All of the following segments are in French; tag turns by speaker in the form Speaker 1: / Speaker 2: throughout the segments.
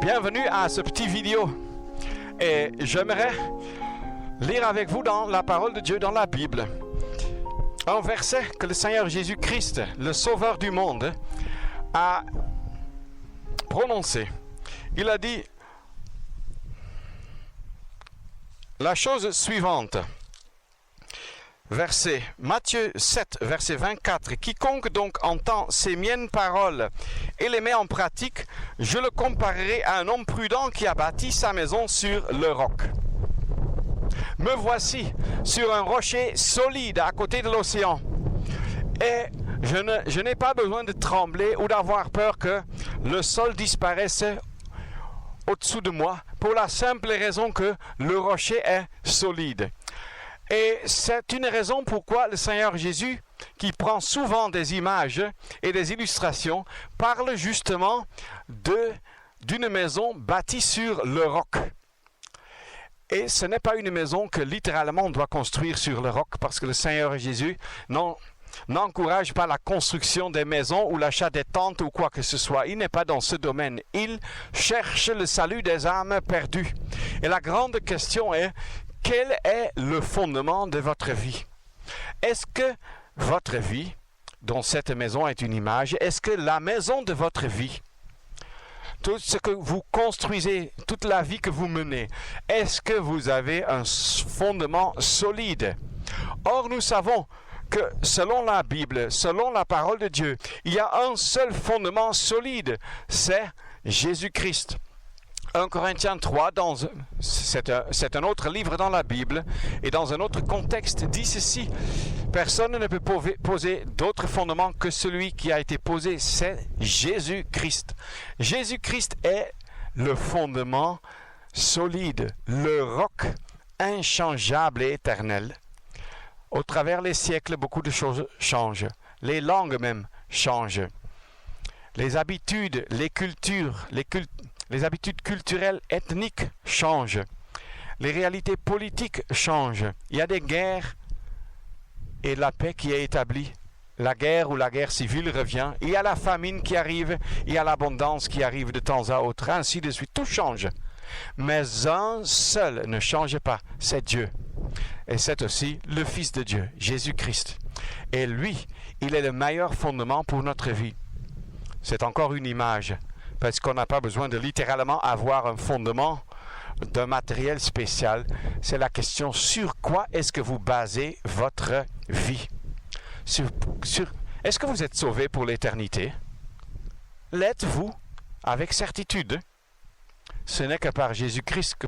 Speaker 1: Bienvenue à ce petit vidéo et j'aimerais lire avec vous dans la parole de Dieu dans la Bible un verset que le Seigneur Jésus-Christ, le Sauveur du monde, a prononcé. Il a dit la chose suivante. Verset Matthieu 7, verset 24. Quiconque donc entend ces miennes paroles et les met en pratique, je le comparerai à un homme prudent qui a bâti sa maison sur le roc. Me voici sur un rocher solide à côté de l'océan. Et je n'ai pas besoin de trembler ou d'avoir peur que le sol disparaisse au-dessous de moi, pour la simple raison que le rocher est solide. Et c'est une raison pourquoi le Seigneur Jésus, qui prend souvent des images et des illustrations, parle justement d'une maison bâtie sur le roc. Et ce n'est pas une maison que littéralement on doit construire sur le roc, parce que le Seigneur Jésus n'encourage pas la construction des maisons ou l'achat des tentes ou quoi que ce soit. Il n'est pas dans ce domaine. Il cherche le salut des âmes perdues. Et la grande question est, quel est le fondement de votre vie? Est-ce que votre vie, dont cette maison est une image, est-ce que la maison de votre vie, tout ce que vous construisez, toute la vie que vous menez, est-ce que vous avez un fondement solide? Or, nous savons que selon la Bible, selon la parole de Dieu, il y a un seul fondement solide, c'est Jésus-Christ. 1 Corinthiens 3, c'est un autre livre dans la Bible, et dans un autre contexte, dit ceci: personne ne peut poser d'autre fondement que celui qui a été posé, c'est Jésus-Christ. Jésus-Christ est le fondement solide, le roc inchangeable et éternel. Au travers les siècles, beaucoup de choses changent. Les langues même changent. Les habitudes, les cultures, les habitudes culturelles, ethniques changent. Les réalités politiques changent. Il y a des guerres et la paix qui est établie. La guerre ou la guerre civile revient. Il y a la famine qui arrive. Il y a l'abondance qui arrive de temps à autre. Ainsi de suite. Tout change. Mais un seul ne change pas. C'est Dieu. Et c'est aussi le Fils de Dieu, Jésus-Christ. Et lui, il est le meilleur fondement pour notre vie. C'est encore une image. Parce qu'on n'a pas besoin de littéralement avoir un fondement d'un matériel spécial. C'est la question: sur quoi est-ce que vous basez votre vie? Est-ce que vous êtes sauvé pour l'éternité? L'êtes-vous avec certitude? Ce n'est que par Jésus-Christ que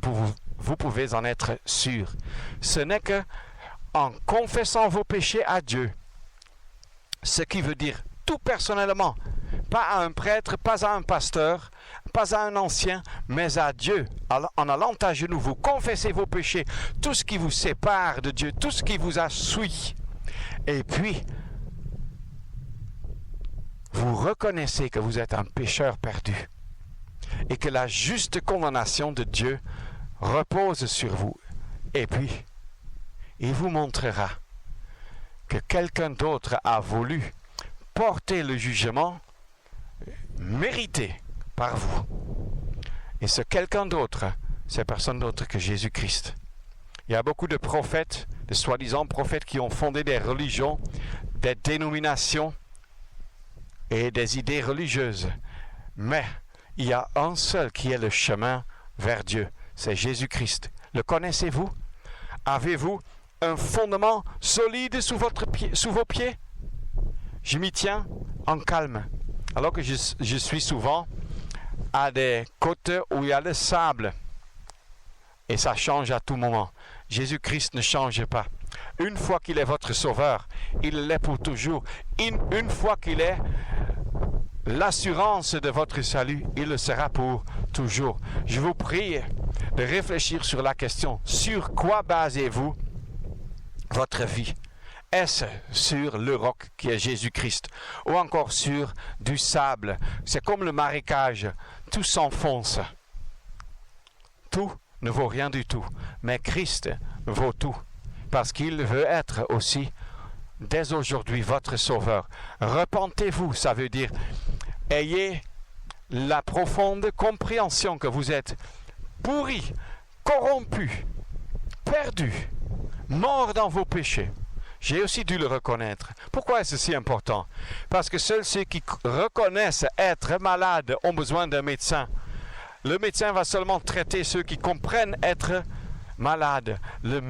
Speaker 1: vous pouvez en être sûr. Ce n'est que en confessant vos péchés à Dieu, ce qui veut dire tout personnellement, pas à un prêtre, pas à un pasteur, pas à un ancien, mais à Dieu. En allant à genoux, vous confessez vos péchés, tout ce qui vous sépare de Dieu, tout ce qui vous a souillé. Et puis, vous reconnaissez que vous êtes un pécheur perdu et que la juste condamnation de Dieu repose sur vous. Et puis, il vous montrera que quelqu'un d'autre a voulu porter le jugement mérité par vous. Et ce quelqu'un d'autre, c'est personne d'autre que Jésus-Christ. Il y a beaucoup de prophètes, de soi-disant prophètes qui ont fondé des religions, des dénominations et des idées religieuses. Mais il y a un seul qui est le chemin vers Dieu, c'est Jésus-Christ. Le connaissez-vous? Avez-vous un fondement solide sous vos pieds? Je m'y tiens en calme. Alors que je suis souvent à des côtes où il y a le sable. Et ça change à tout moment. Jésus-Christ ne change pas. Une fois qu'il est votre sauveur, il l'est pour toujours. Une fois qu'il est l'assurance de votre salut, il le sera pour toujours. Je vous prie de réfléchir sur la question: sur quoi basez-vous votre vie? Est-ce sur le roc qui est Jésus-Christ, ou encore sur du sable? C'est comme le marécage, tout s'enfonce. Tout ne vaut rien du tout, mais Christ vaut tout, parce qu'il veut être aussi, dès aujourd'hui, votre sauveur. Repentez-vous, ça veut dire, ayez la profonde compréhension que vous êtes pourri, corrompu, perdu, mort dans vos péchés. J'ai aussi dû le reconnaître. Pourquoi est-ce si important? Parce que seuls ceux qui reconnaissent être malades ont besoin d'un médecin. Le médecin va seulement traiter ceux qui comprennent être malades. Le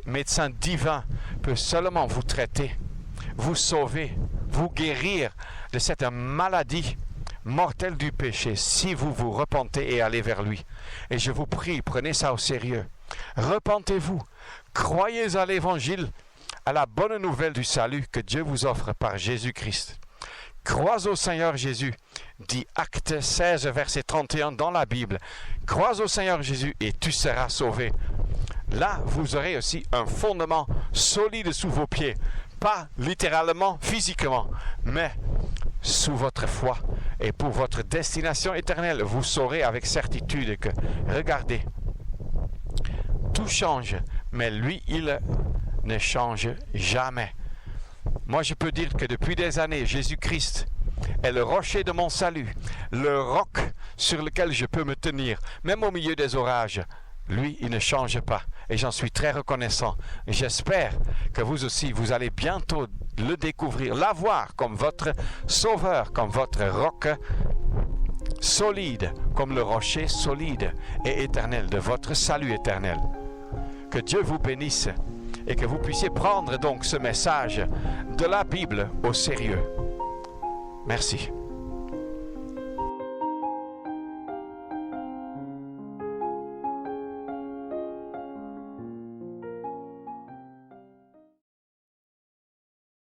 Speaker 1: médecin divin peut seulement vous traiter, vous sauver, vous guérir de cette maladie mortelle du péché si vous vous repentez et allez vers lui. Et je vous prie, prenez ça au sérieux. Repentez-vous, croyez à l'évangile, à la bonne nouvelle du salut que Dieu vous offre par Jésus-Christ. Crois au Seigneur Jésus, dit Acte 16, verset 31 dans la Bible. Crois au Seigneur Jésus et tu seras sauvé. Là, vous aurez aussi un fondement solide sous vos pieds. Pas littéralement, physiquement, mais sous votre foi. Et pour votre destination éternelle, vous saurez avec certitude que, regardez, tout change, mais lui, il ne change jamais. Moi, je peux dire que depuis des années, Jésus-Christ est le rocher de mon salut, le roc sur lequel je peux me tenir, même au milieu des orages. Lui, il ne change pas et j'en suis très reconnaissant. J'espère que vous aussi, vous allez bientôt le découvrir, l'avoir comme votre sauveur, comme votre roc solide, comme le rocher solide et éternel de votre salut éternel. Que Dieu vous bénisse et que vous puissiez prendre donc ce message de la Bible au sérieux. Merci.